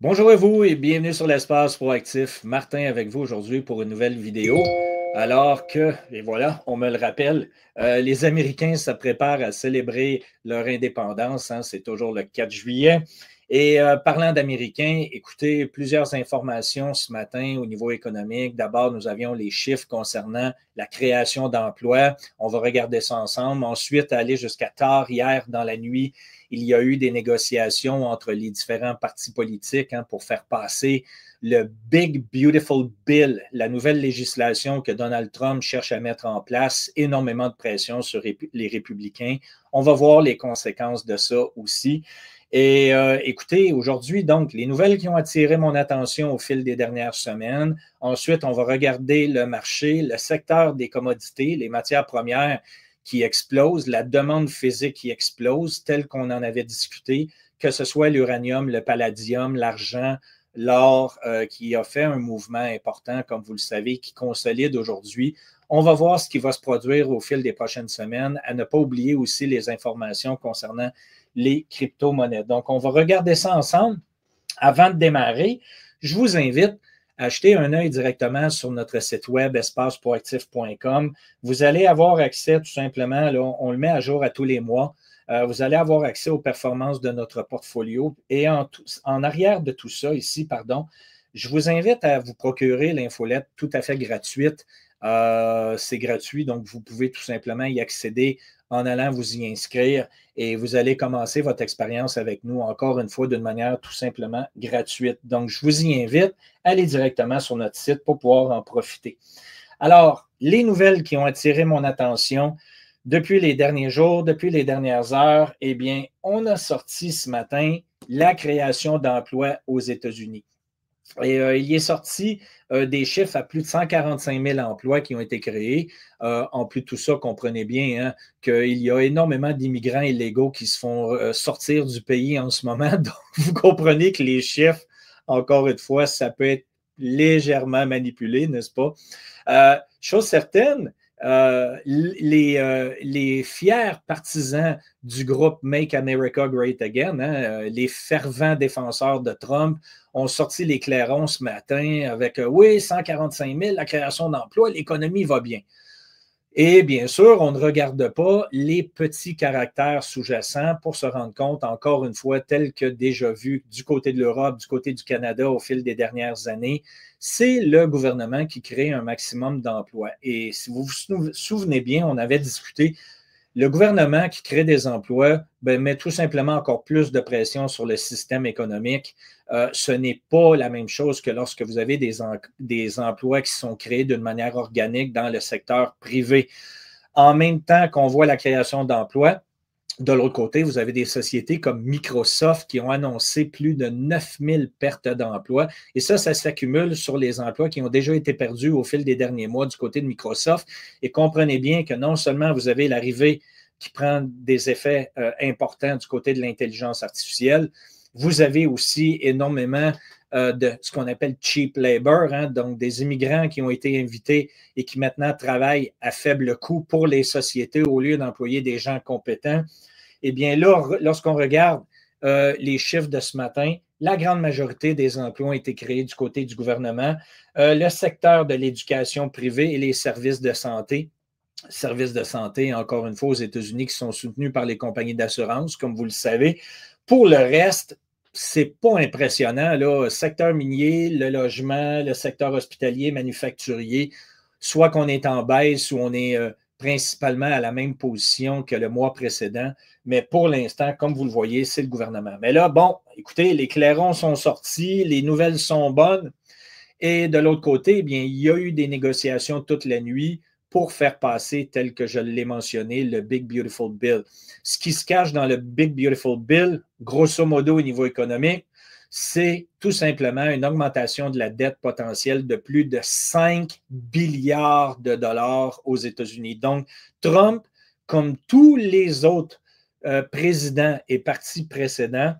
Bonjour à vous et bienvenue sur l'Espace Proactif. Martin avec vous aujourd'hui pour une nouvelle vidéo. Alors que, et voilà, on me le rappelle, les Américains se préparent à célébrer leur indépendance. C'est toujours le 4 juillet. Et parlant d'Américains, écoutez, plusieurs informations ce matin au niveau économique. D'abord, nous avions les chiffres concernant la création d'emplois. On va regarder ça ensemble. Ensuite, aller jusqu'à tard hier dans la nuit, il y a eu des négociations entre les différents partis politiques pour faire passer le Big Beautiful Bill, la nouvelle législation que Donald Trump cherche à mettre en place, énormément de pression sur les républicains. On va voir les conséquences de ça aussi. Et écoutez, aujourd'hui, donc, les nouvelles qui ont attiré mon attention au fil des dernières semaines. Ensuite, on va regarder le marché, le secteur des commodités, les matières premières qui explosent, la demande physique qui explose, telle qu'on en avait discuté, que ce soit l'uranium, le palladium, l'argent, l'or, qui a fait un mouvement important, comme vous le savez, qui consolide aujourd'hui. On va voir ce qui va se produire au fil des prochaines semaines, à ne pas oublier aussi les informations concernant les crypto-monnaies. Donc, on va regarder ça ensemble. Avant de démarrer, je vous invite à jeter un œil directement sur notre site web espaceproactif.com. Vous allez avoir accès tout simplement, là, on le met à jour à tous les mois. Vous allez avoir accès aux performances de notre portfolio. Et en arrière de tout ça, ici, je vous invite à vous procurer l'infolette tout à fait gratuite. C'est gratuit, donc vous pouvez tout simplement y accéder en allant vous y inscrire et vous allez commencer votre expérience avec nous, encore une fois, d'une manière tout simplement gratuite. Donc, je vous y invite à aller directement sur notre site pour pouvoir en profiter. Alors, les nouvelles qui ont attiré mon attention depuis les derniers jours, depuis les dernières heures, eh bien, on a sorti ce matin la création d'emplois aux États-Unis. Et il est sorti des chiffres à plus de 145 000 emplois qui ont été créés. En plus de tout ça, comprenez bien qu'il y a énormément d'immigrants illégaux qui se font sortir du pays en ce moment. Donc, vous comprenez que les chiffres, encore une fois, ça peut être légèrement manipulé, n'est-ce pas? Chose certaine, les fiers partisans du groupe Make America Great Again, les fervents défenseurs de Trump, ont sorti les clairons ce matin avec oui, 145 000, la création d'emplois, l'économie va bien. Et bien sûr, on ne regarde pas les petits caractères sous-jacents pour se rendre compte, encore une fois, tel que déjà vu du côté de l'Europe, du côté du Canada au fil des dernières années, c'est le gouvernement qui crée un maximum d'emplois. Et si vous vous souvenez bien, on avait discuté, le gouvernement qui crée des emplois met tout simplement encore plus de pression sur le système économique. Ce n'est pas la même chose que lorsque vous avez des emplois qui sont créés d'une manière organique dans le secteur privé. En même temps qu'on voit la création d'emplois, de l'autre côté, vous avez des sociétés comme Microsoft qui ont annoncé plus de 9000 pertes d'emplois. Et ça s'accumule sur les emplois qui ont déjà été perdus au fil des derniers mois du côté de Microsoft. Et comprenez bien que non seulement vous avez l'arrivée qui prend des effets importants du côté de l'intelligence artificielle, vous avez aussi énormément de ce qu'on appelle cheap labor, donc des immigrants qui ont été invités et qui maintenant travaillent à faible coût pour les sociétés au lieu d'employer des gens compétents. Eh bien là, lorsqu'on regarde les chiffres de ce matin, la grande majorité des emplois ont été créés du côté du gouvernement. Le secteur de l'éducation privée et les services de santé, encore une fois, aux États-Unis, qui sont soutenus par les compagnies d'assurance, comme vous le savez. Pour le reste, c'est pas impressionnant. Là. Secteur minier, le logement, le secteur hospitalier, manufacturier, soit qu'on est en baisse ou on est principalement à la même position que le mois précédent. Mais pour l'instant, comme vous le voyez, c'est le gouvernement. Mais là, bon, écoutez, les clairons sont sortis, les nouvelles sont bonnes. Et de l'autre côté, eh bien, il y a eu des négociations toute la nuit pour faire passer, tel que je l'ai mentionné, le Big Beautiful Bill. Ce qui se cache dans le Big Beautiful Bill, grosso modo au niveau économique, c'est tout simplement une augmentation de la dette potentielle de plus de 5 billiards de dollars aux États-Unis. Donc, Trump, comme tous les autres présidents et partis précédents,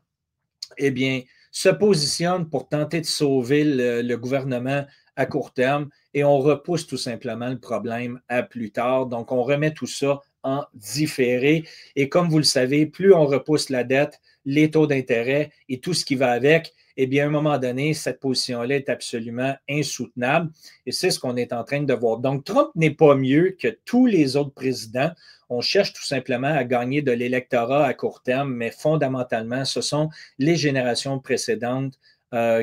eh bien, se positionne pour tenter de sauver le gouvernement à court terme et on repousse tout simplement le problème à plus tard. Donc, on remet tout ça en différé. Et comme vous le savez, plus on repousse la dette, les taux d'intérêt et tout ce qui va avec, eh bien, à un moment donné, cette position-là est absolument insoutenable. Et c'est ce qu'on est en train de voir. Donc, Trump n'est pas mieux que tous les autres présidents. On cherche tout simplement à gagner de l'électorat à court terme, mais fondamentalement, ce sont les générations précédentes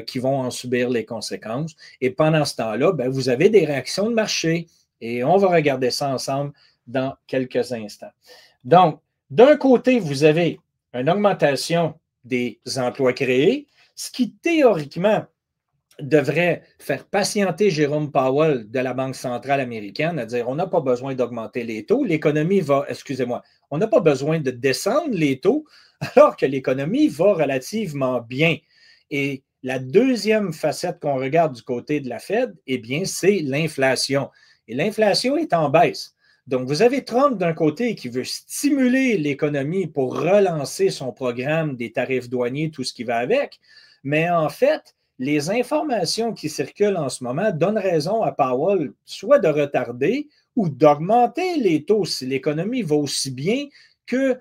qui vont en subir les conséquences. Et pendant ce temps-là, ben, vous avez des réactions de marché. Et on va regarder ça ensemble dans quelques instants. Donc, d'un côté, vous avez une augmentation des emplois créés, ce qui théoriquement devrait faire patienter Jérôme Powell de la Banque centrale américaine, à dire on n'a pas besoin d'augmenter les taux, l'économie va, excusez-moi, on n'a pas besoin de descendre les taux alors que l'économie va relativement bien. Et la deuxième facette qu'on regarde du côté de la Fed, eh bien, c'est l'inflation. Et l'inflation est en baisse. Donc, vous avez Trump d'un côté qui veut stimuler l'économie pour relancer son programme des tarifs douaniers, tout ce qui va avec. Mais en fait, les informations qui circulent en ce moment donnent raison à Powell soit de retarder ou d'augmenter les taux si l'économie va aussi bien que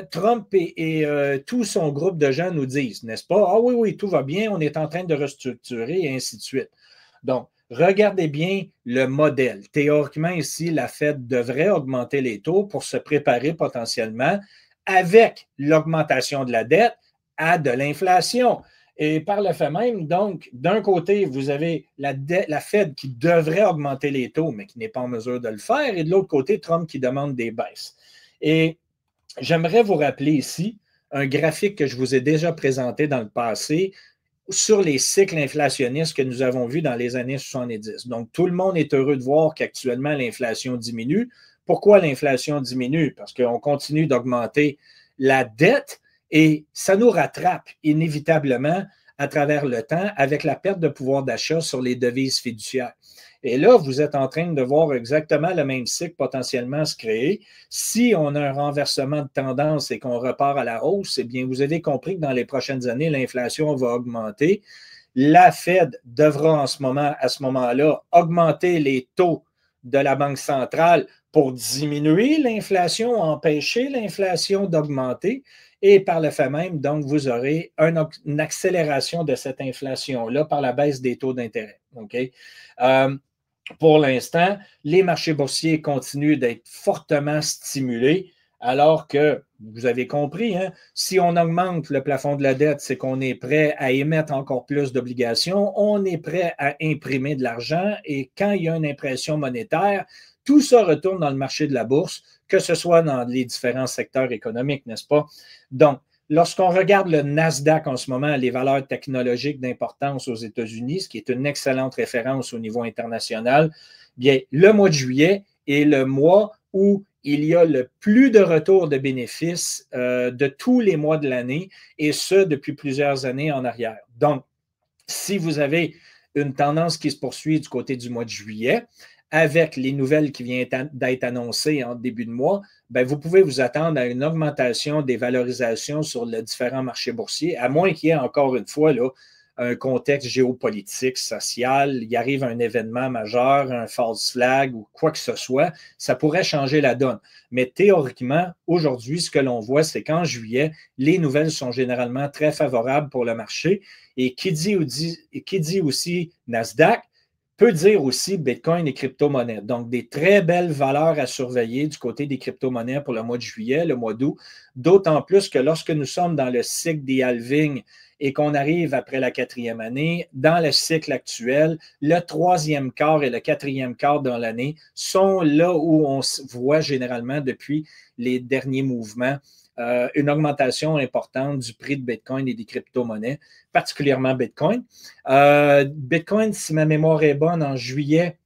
Trump et tout son groupe de gens nous disent, n'est-ce pas? Ah oui, oui, tout va bien, on est en train de restructurer et ainsi de suite. Donc, regardez bien le modèle. Théoriquement, ici, la Fed devrait augmenter les taux pour se préparer potentiellement avec l'augmentation de la dette à de l'inflation. Et par le fait même, donc, d'un côté, vous avez la Fed qui devrait augmenter les taux, mais qui n'est pas en mesure de le faire, et de l'autre côté, Trump qui demande des baisses. Et j'aimerais vous rappeler ici un graphique que je vous ai déjà présenté dans le passé sur les cycles inflationnistes que nous avons vus dans les années 70. Donc, tout le monde est heureux de voir qu'actuellement, l'inflation diminue. Pourquoi l'inflation diminue? Parce qu'on continue d'augmenter la dette et ça nous rattrape inévitablement à travers le temps avec la perte de pouvoir d'achat sur les devises fiduciaires. Et là, vous êtes en train de voir exactement le même cycle potentiellement se créer. Si on a un renversement de tendance et qu'on repart à la hausse, eh bien, vous avez compris que dans les prochaines années, l'inflation va augmenter. La Fed devra à ce moment-là, augmenter les taux de la Banque centrale pour diminuer l'inflation, empêcher l'inflation d'augmenter. Et par le fait même, donc, vous aurez une accélération de cette inflation-là par la baisse des taux d'intérêt. OK? Pour l'instant, les marchés boursiers continuent d'être fortement stimulés, alors que, vous avez compris, hein, si on augmente le plafond de la dette, c'est qu'on est prêt à émettre encore plus d'obligations, on est prêt à imprimer de l'argent, et quand il y a une impression monétaire, tout ça retourne dans le marché de la bourse, que ce soit dans les différents secteurs économiques, n'est-ce pas? Donc, lorsqu'on regarde le Nasdaq en ce moment, les valeurs technologiques d'importance aux États-Unis, ce qui est une excellente référence au niveau international, bien, le mois de juillet est le mois où il y a le plus de retours de bénéfices de tous les mois de l'année, et ce, depuis plusieurs années en arrière. Donc, si vous avez une tendance qui se poursuit du côté du mois de juillet, avec les nouvelles qui viennent d'être annoncées en début de mois, bien, vous pouvez vous attendre à une augmentation des valorisations sur les différents marchés boursiers, à moins qu'il y ait encore une fois là, un contexte géopolitique, social, il arrive un événement majeur, un false flag ou quoi que ce soit, ça pourrait changer la donne. Mais théoriquement, aujourd'hui, ce que l'on voit, c'est qu'en juillet, les nouvelles sont généralement très favorables pour le marché. Et qui dit aussi Nasdaq, peut dire aussi Bitcoin et crypto-monnaies. Donc, des très belles valeurs à surveiller du côté des crypto-monnaies pour le mois de juillet, le mois d'août, d'autant plus que lorsque nous sommes dans le cycle des halvings et qu'on arrive après la 4e année, dans le cycle actuel, le 3e quart et le 4e quart dans l'année sont là où on voit généralement depuis les derniers mouvements une augmentation importante du prix de Bitcoin et des crypto-monnaies, particulièrement Bitcoin. Bitcoin, si ma mémoire est bonne, en juillet,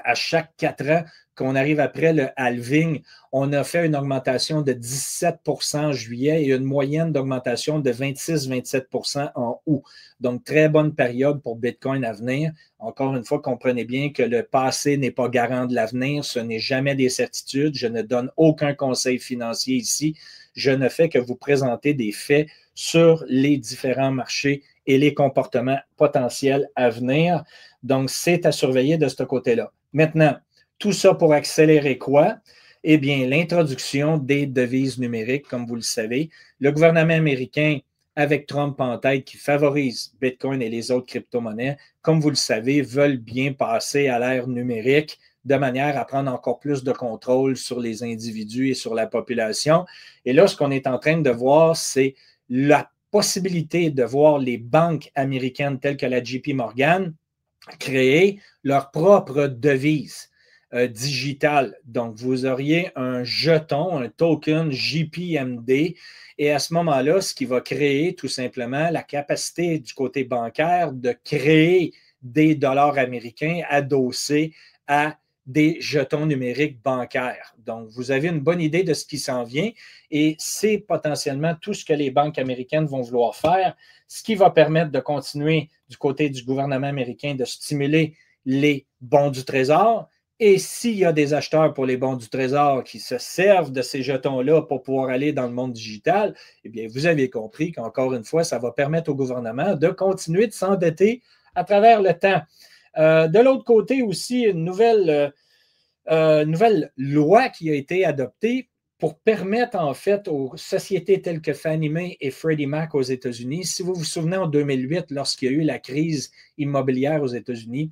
à chaque 4 ans, qu'on arrive après le halving, on a fait une augmentation de 17 en juillet et une moyenne d'augmentation de 26-27 en août. Donc, très bonne période pour Bitcoin à venir. Encore une fois, comprenez bien que le passé n'est pas garant de l'avenir. Ce n'est jamais des certitudes. Je ne donne aucun conseil financier ici. Je ne fais que vous présenter des faits sur les différents marchés et les comportements potentiels à venir. Donc, c'est à surveiller de ce côté-là. Maintenant, tout ça pour accélérer quoi? Eh bien, l'introduction des devises numériques, comme vous le savez, le gouvernement américain, avec Trump en tête, qui favorise Bitcoin et les autres crypto-monnaies, comme vous le savez, veulent bien passer à l'ère numérique de manière à prendre encore plus de contrôle sur les individus et sur la population. Et là, ce qu'on est en train de voir, c'est la possibilité de voir les banques américaines telles que la JP Morgan créer leur propre devise digitale. Donc, vous auriez un jeton, un token JPMD, et à ce moment-là, ce qui va créer tout simplement la capacité du côté bancaire de créer des dollars américains adossés à des jetons numériques bancaires. Donc, vous avez une bonne idée de ce qui s'en vient et c'est potentiellement tout ce que les banques américaines vont vouloir faire, ce qui va permettre de continuer du côté du gouvernement américain de stimuler les bons du Trésor. Et s'il y a des acheteurs pour les bons du Trésor qui se servent de ces jetons-là pour pouvoir aller dans le monde digital, eh bien, vous avez compris qu'encore une fois, ça va permettre au gouvernement de continuer de s'endetter à travers le temps. De l'autre côté aussi, une nouvelle loi qui a été adoptée pour permettre en fait aux sociétés telles que Fannie Mae et Freddie Mac aux États-Unis, si vous vous souvenez en 2008, lorsqu'il y a eu la crise immobilière aux États-Unis,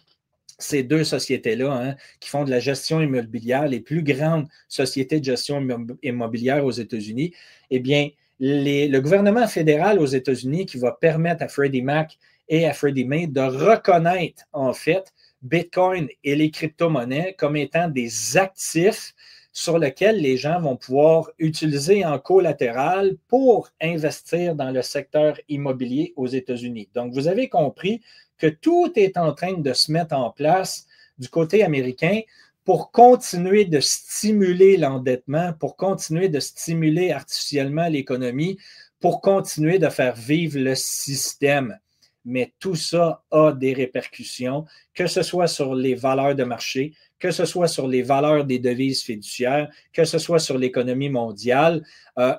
ces deux sociétés-là qui font de la gestion immobilière, les plus grandes sociétés de gestion immobilière aux États-Unis, eh bien, le gouvernement fédéral aux États-Unis qui va permettre à Freddie Mac et à Freddie Mae de reconnaître en fait Bitcoin et les crypto-monnaies comme étant des actifs sur lesquels les gens vont pouvoir utiliser en collatéral pour investir dans le secteur immobilier aux États-Unis. Donc, vous avez compris que tout est en train de se mettre en place du côté américain pour continuer de stimuler l'endettement, pour continuer de stimuler artificiellement l'économie, pour continuer de faire vivre le système. Mais tout ça a des répercussions, que ce soit sur les valeurs de marché, que ce soit sur les valeurs des devises fiduciaires, que ce soit sur l'économie mondiale.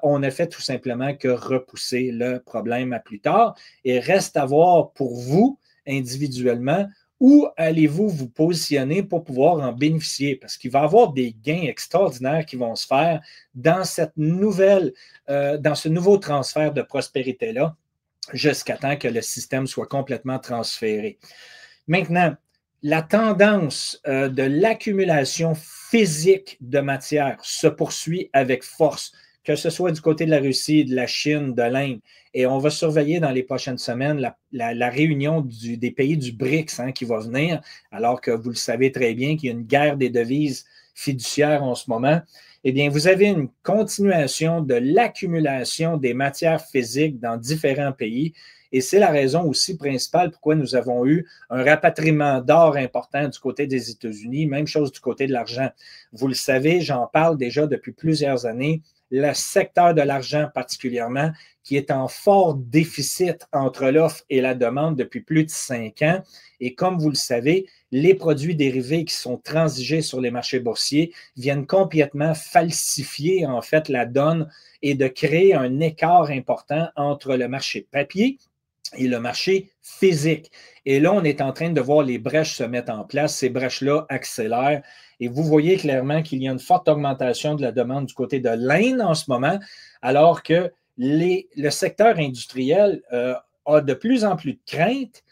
On ne fait tout simplement que repousser le problème à plus tard. Et reste à voir pour vous, individuellement, où allez-vous vous positionner pour pouvoir en bénéficier? Parce qu'il va y avoir des gains extraordinaires qui vont se faire dans cette dans ce nouveau transfert de prospérité-là, jusqu'à temps que le système soit complètement transféré. Maintenant, la tendance de l'accumulation physique de matière se poursuit avec force, que ce soit du côté de la Russie, de la Chine, de l'Inde. Et on va surveiller dans les prochaines semaines la réunion des pays du BRICS qui va venir, alors que vous le savez très bien qu'il y a une guerre des devises fiduciaires en ce moment. Eh bien, vous avez une continuation de l'accumulation des matières physiques dans différents pays. Et c'est la raison aussi principale pourquoi nous avons eu un rapatriement d'or important du côté des États-Unis, même chose du côté de l'argent. Vous le savez, j'en parle déjà depuis plusieurs années, le secteur de l'argent particulièrement, qui est en fort déficit entre l'offre et la demande depuis plus de 5 ans. Et comme vous le savez, les produits dérivés qui sont transigés sur les marchés boursiers viennent complètement falsifier en fait la donne et de créer un écart important entre le marché papier et le marché physique. Et là, on est en train de voir les brèches se mettre en place. Ces brèches-là accélèrent. Et vous voyez clairement qu'il y a une forte augmentation de la demande du côté de l'Inde en ce moment, alors que le secteur industriel a de plus en plus de crainte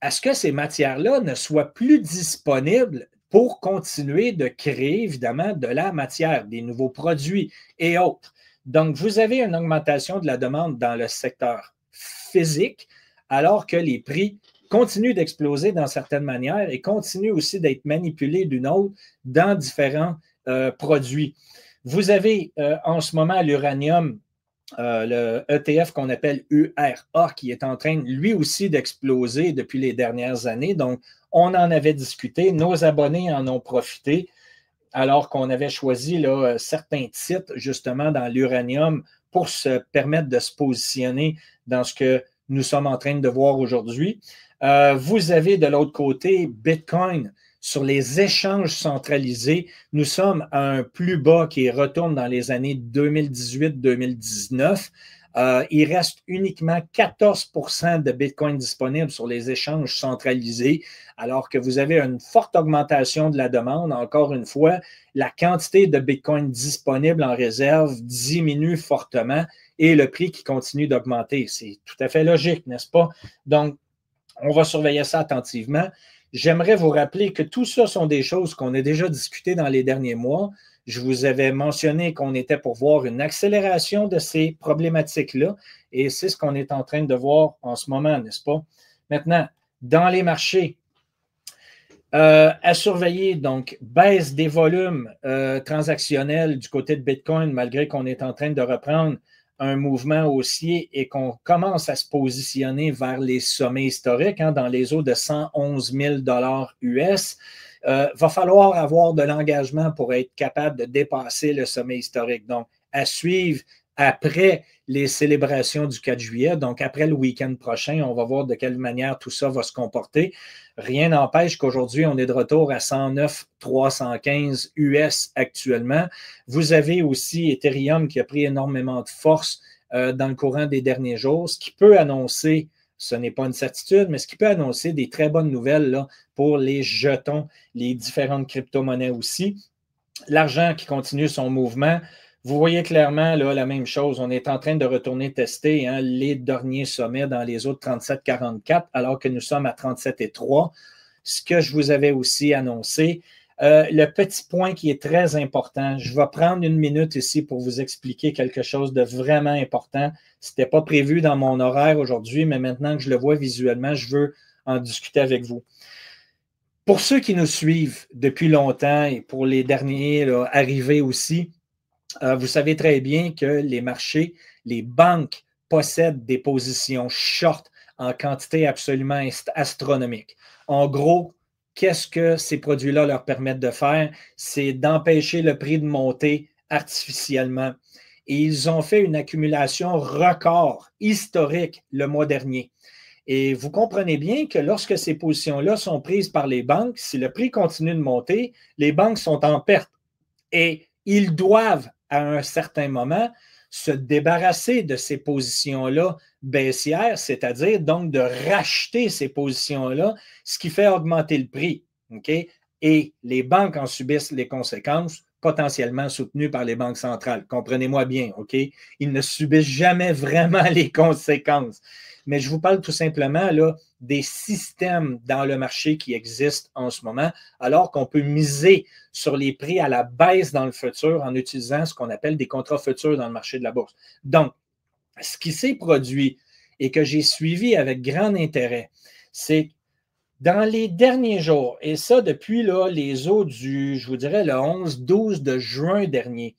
à ce que ces matières-là ne soient plus disponibles pour continuer de créer, évidemment, de la matière, des nouveaux produits et autres. Donc, vous avez une augmentation de la demande dans le secteur physique, alors que les prix continuent d'exploser dans certaines manières et continuent aussi d'être manipulés d'une autre dans différents produits. Vous avez en ce moment l'uranium, le ETF qu'on appelle URA, qui est en train, lui aussi, d'exploser depuis les dernières années. Donc, on en avait discuté, nos abonnés en ont profité, alors qu'on avait choisi là, certains titres, justement, dans l'uranium pour se permettre de se positionner dans ce que nous sommes en train de voir aujourd'hui. Vous avez de l'autre côté Bitcoin. Sur les échanges centralisés, nous sommes à un plus bas qui retourne dans les années 2018-2019. Il reste uniquement 14% de Bitcoin disponibles sur les échanges centralisés, alors que vous avez une forte augmentation de la demande. Encore une fois, la quantité de Bitcoin disponible en réserve diminue fortement et le prix qui continue d'augmenter. C'est tout à fait logique, n'est-ce pas? Donc, on va surveiller ça attentivement. J'aimerais vous rappeler que tout ça sont des choses qu'on a déjà discutées dans les derniers mois. Je vous avais mentionné qu'on était pour voir une accélération de ces problématiques-là et c'est ce qu'on est en train de voir en ce moment, n'est-ce pas? Maintenant, dans les marchés, à surveiller, donc, baisse des volumes transactionnels du côté de Bitcoin, malgré qu'on est en train de reprendre un mouvement haussier et qu'on commence à se positionner vers les sommets historiques, dans les eaux de 111 000 US. Va falloir avoir de l'engagement pour être capable de dépasser le sommet historique. Donc, à suivre après les célébrations du 4 juillet, donc après le week-end prochain, on va voir de quelle manière tout ça va se comporter. Rien n'empêche qu'aujourd'hui, on est de retour à 109 315 US actuellement. Vous avez aussi Ethereum qui a pris énormément de force dans le courant des derniers jours, ce qui peut annoncer, ce n'est pas une certitude, mais ce qui peut annoncer des très bonnes nouvelles là, pour les jetons, les différentes crypto-monnaies aussi. L'argent qui continue son mouvement. Vous voyez clairement là, la même chose. On est en train de retourner tester les derniers sommets dans les autres 37,44, alors que nous sommes à 37,3. Ce que je vous avais aussi annoncé. Le petit point qui est très important, je vais prendre une minute ici pour vous expliquer quelque chose de vraiment important. Ce n'était pas prévu dans mon horaire aujourd'hui, mais maintenant que je le vois visuellement, je veux en discuter avec vous. Pour ceux qui nous suivent depuis longtemps et pour les derniers arrivés aussi, vous savez très bien que les marchés, les banques possèdent des positions short en quantité absolument astronomique. En gros, qu'est-ce que ces produits-là leur permettent de faire? C'est d'empêcher le prix de monter artificiellement. Et ils ont fait une accumulation record historique le mois dernier. Et vous comprenez bien que lorsque ces positions-là sont prises par les banques, si le prix continue de monter, les banques sont en perte. Et ils doivent, à un certain moment, se débarrasser de ces positions-là baissières, c'est-à-dire donc de racheter ces positions-là, ce qui fait augmenter le prix. Okay? Et les banques en subissent les conséquences, potentiellement soutenues par les banques centrales. Comprenez-moi bien, OK? Ils ne subissent jamais vraiment les conséquences. Mais je vous parle tout simplement là, des systèmes dans le marché qui existent en ce moment, alors qu'on peut miser sur les prix à la baisse dans le futur en utilisant ce qu'on appelle des contrats futurs dans le marché de la bourse. Donc, ce qui s'est produit et que j'ai suivi avec grand intérêt, c'est dans les derniers jours, et ça depuis là, les eaux du, je vous dirais, le 11-12 de juin dernier,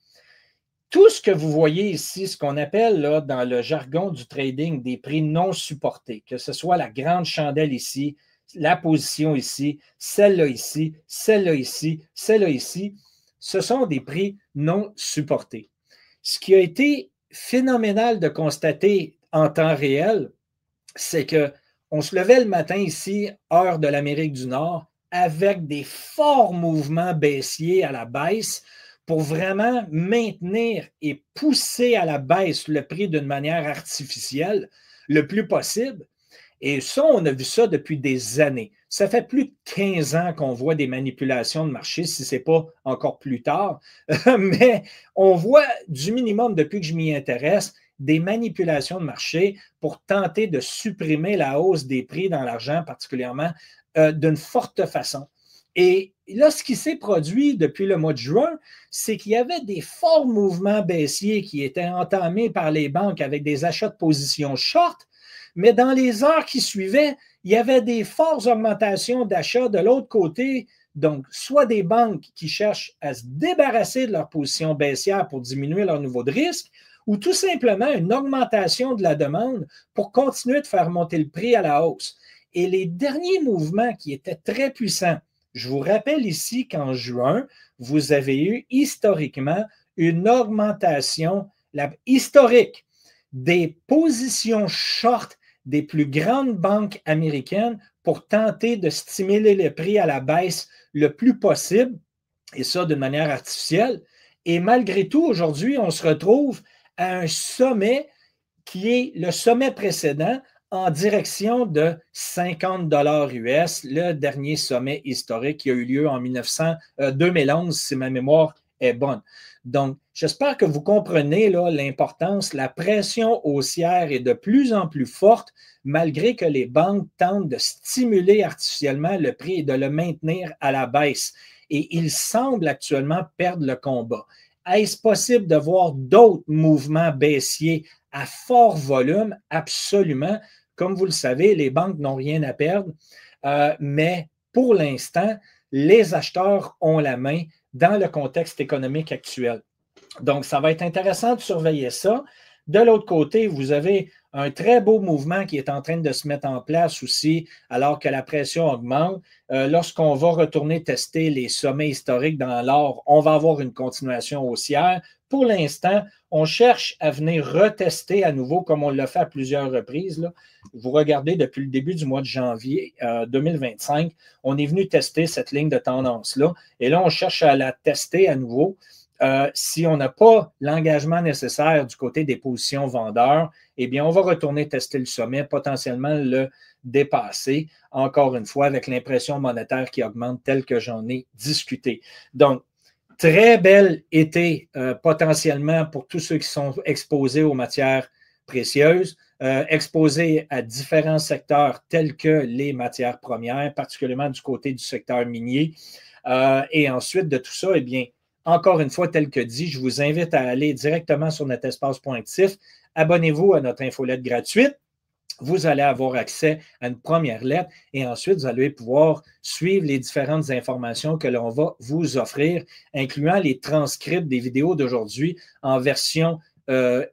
tout ce que vous voyez ici, ce qu'on appelle là, dans le jargon du trading des prix non supportés, que ce soit la grande chandelle ici, la position ici, celle-là ici, celle-là ici, celle-là ici, ce sont des prix non supportés. Ce qui a été phénoménal de constater en temps réel, c'est qu'on se levait le matin ici, heure de l'Amérique du Nord, avec des forts mouvements baissiers à la baisse, pour vraiment maintenir et pousser à la baisse le prix d'une manière artificielle le plus possible. Et ça, on a vu ça depuis des années. Ça fait plus de 15 ans qu'on voit des manipulations de marché, si ce n'est pas encore plus tard. Mais on voit du minimum, depuis que je m'y intéresse, des manipulations de marché pour tenter de supprimer la hausse des prix dans l'argent, particulièrement d'une forte façon. Et là, ce qui s'est produit depuis le mois de juin, c'est qu'il y avait des forts mouvements baissiers qui étaient entamés par les banques avec des achats de positions short, mais dans les heures qui suivaient, il y avait des fortes augmentations d'achats de l'autre côté, donc soit des banques qui cherchent à se débarrasser de leur position baissière pour diminuer leur niveau de risque, ou tout simplement une augmentation de la demande pour continuer de faire monter le prix à la hausse. Et les derniers mouvements qui étaient très puissants, je vous rappelle ici qu'en juin, vous avez eu historiquement une augmentation historique des positions short des plus grandes banques américaines pour tenter de stimuler les prix à la baisse le plus possible, et ça d'une manière artificielle. Et malgré tout, aujourd'hui, on se retrouve à un sommet qui est le sommet précédent en direction de 50 $ US, le dernier sommet historique qui a eu lieu en 2011, si ma mémoire est bonne. Donc, j'espère que vous comprenez l'importance. La pression haussière est de plus en plus forte, malgré que les banques tentent de stimuler artificiellement le prix et de le maintenir à la baisse. Et ils semblent actuellement perdre le combat. Est-ce possible de voir d'autres mouvements baissiers à fort volume? Absolument. Comme vous le savez, les banques n'ont rien à perdre, mais pour l'instant, les acheteurs ont la main dans le contexte économique actuel. Donc, ça va être intéressant de surveiller ça. De l'autre côté, vous avez un très beau mouvement qui est en train de se mettre en place aussi, alors que la pression augmente. Lorsqu'on va retourner tester les sommets historiques dans l'or, on va avoir une continuation haussière. Pour l'instant, on cherche à venir retester à nouveau, comme on l'a fait à plusieurs reprises. Là. Vous regardez, depuis le début du mois de janvier 2025, on est venu tester cette ligne de tendance-là. Et là, on cherche à la tester à nouveau. Si on n'a pas l'engagement nécessaire du côté des positions vendeurs, eh bien, on va retourner tester le sommet, potentiellement le dépasser, encore une fois, avec l'impression monétaire qui augmente tel que j'en ai discuté. Donc, très bel été potentiellement pour tous ceux qui sont exposés aux matières précieuses, exposés à différents secteurs tels que les matières premières, particulièrement du côté du secteur minier. Et ensuite de tout ça, eh bien, encore une fois, tel que dit, je vous invite à aller directement sur notre espace Pointif. Abonnez-vous à notre infolette gratuite. Vous allez avoir accès à une première lettre et ensuite, vous allez pouvoir suivre les différentes informations que l'on va vous offrir, incluant les transcripts des vidéos d'aujourd'hui en version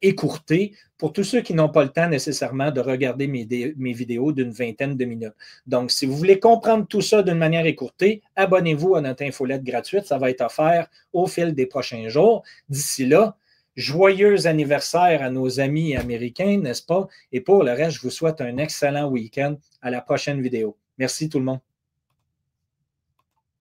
écourtée pour tous ceux qui n'ont pas le temps nécessairement de regarder mes vidéos d'une vingtaine de minutes. Donc, si vous voulez comprendre tout ça d'une manière écourtée, abonnez-vous à notre infolette gratuite. Ça va être offert au fil des prochains jours. D'ici là, joyeux anniversaire à nos amis américains, n'est-ce pas? Et pour le reste, je vous souhaite un excellent week-end. À la prochaine vidéo. Merci tout le monde.